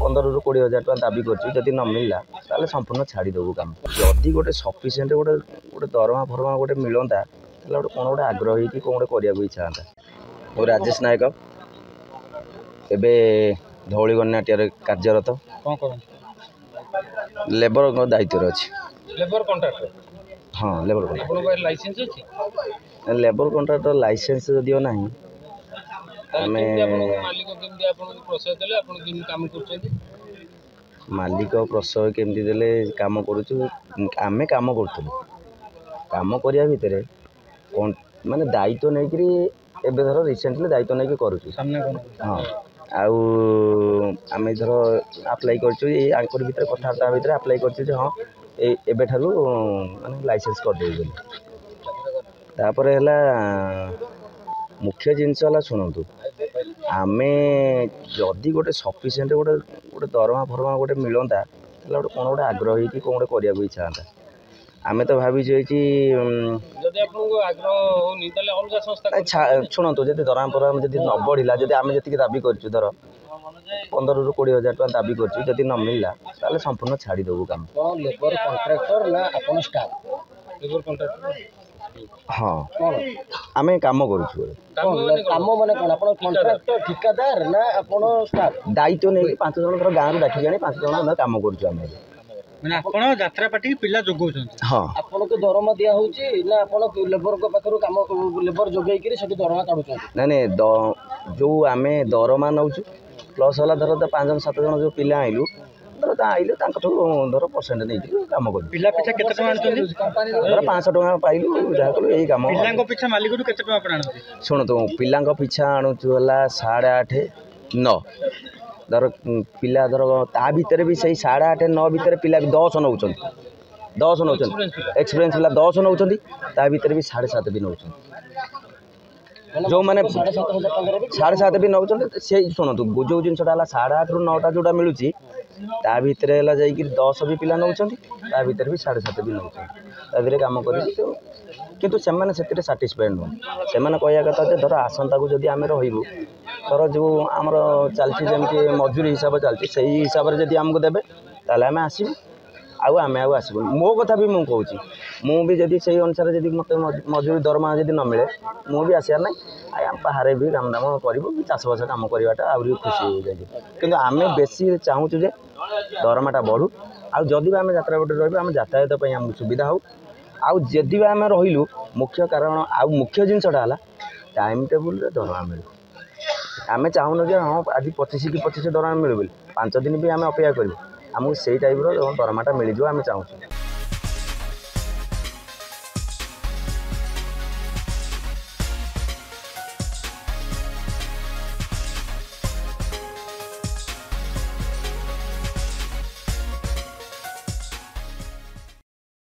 15 ରୁ 20 हजार टका दाबी करदी न मिलला ताले संपूर्ण छाड़ीदेबू कम जदि गोटे सफिसीयंट गोटे गोटे दरमा फरमा गोटे मिलता गोटे कौन गोटे आग्रही कि कौन गोटे करने इच्छा था। और राजेश नायक एबे धौली गणनाट्य कार्यरत लेबर दायित्व अच्छी लेबर कॉन्ट्रैक्टर। हाँ लेबर कॉन्ट्रैक्टर लाइसेंस अछि लेबर कॉन्ट्रैक्टर लाइसेंस जदिओ नहीं मालिक केमती आपन प्रोसेस देले आपन केमती काम करछथि मालिक प्रसव केमती देले काम करूछु आमे काम करथुलु काम करिया भितरे माने दायित्व नहीं करी एबे धर रिसेंटली दायित्व नहीं करूछु सामने हाँ आउ आमे धर अप्लाई करछु ए आंकर भितर कथा भितर अप्लाई करछु जे हाँ एबे ठारू माने लाइसेंस कर देबे तापर हला मुख्य जिनस हला सुनंतु आमे जदि गोटे सफिसीयंट गोटे गोटे दरमा फरमा गोटे मिलता गोटे कौन गोटे आग्रही कि कौन गोटे करने इच्छा था आमे तो भावी शुणु जब दरमा फरमा जब न बढ़ला जब आम जी दाबी करूँ धर 15 ରୁ 20 हजार टका दाबी करदी न मिलला ताले संपूर्ण छाड़ीदेबू कम लेबर कॉन्ट्रैक्टर ना अपन स्टाफ लेबर कॉन्ट्रैक्टर हाँ आमे काम करूँ काम माने कोन अपन कॉन्ट्रैक्टर ठेकेदार ना अपन स्टाफ दायित्व नहीं 5 जन थर गाँव डाकी आनी 5 जन आम काम करूँ माने आपण यात्रा पार्टी पिला जोगौछन हाँ आपण को दरमा दिया होची ना आपण लेबर को पाखरु काम लेबर जोगै करी सेठी दरमा काढुछन नहीं जो आमे दरमा नउछु प्लस होला धर 5 जन 7 जन जो पिला आइलु धर ता आइलु धर परसेंट नहीं काम कर पिला पिछा केते टका आनछन धर 500 टका पाइलु जा करू एई काम पिला को पिछा मालिक रु केते टका आपण आनछन सुन तो पिला पिछा आणुछु होला 8.5 9 धर पिला धर ता भीतर भी सही 8.5 9 भीतर पिला 10 नौछन 10 नौछन एक्सपीरियंस पिला 10 नौछन ता भीतर भी 7.5 भी नौछन जो मैंने 7.5 भी नौछन से शुणु जो जिनसा 8.5 ରୁ 9टा जोटा मिलूँ ता भीतर है जा 10 भी पिला नौछन ता भीतर भी 7.5 भी नौछन ता काम कर किंतु से साटिस्फाइड नुह से कह कथा धर आसंता को जब आम रही धर जो आमर चलती जमी मजूरी हिसाब चलती से हिसाब से जब आमको देवे ताले आम आसबू आम आसबू मो कथा भी मुझे कहूँ मुझे जब से अनुसार जब मत मजूरी दरमा जब न मिले मुझे आसार ना आम बाहर भी काम दाम करूँ चाषबास कम करवाटा आहरी खुशी हो जाए कि आम बेसी चाहूँ जे दरमाटा बढ़ू आदि आम यात्रा बाटे रही आम यातायात आमको सुविधा हो आदि आम रही मुख्य कारण मुख्य जिनसा टाइम टेबुल दरमा मिलू आम चाहून जे हाँ आज 25 कि 25 दरमा मिलू 5 दिन भी आम अपेक्षा करूँ आमको से टाइप दरमाटा मिल जाए आम चाहूँ।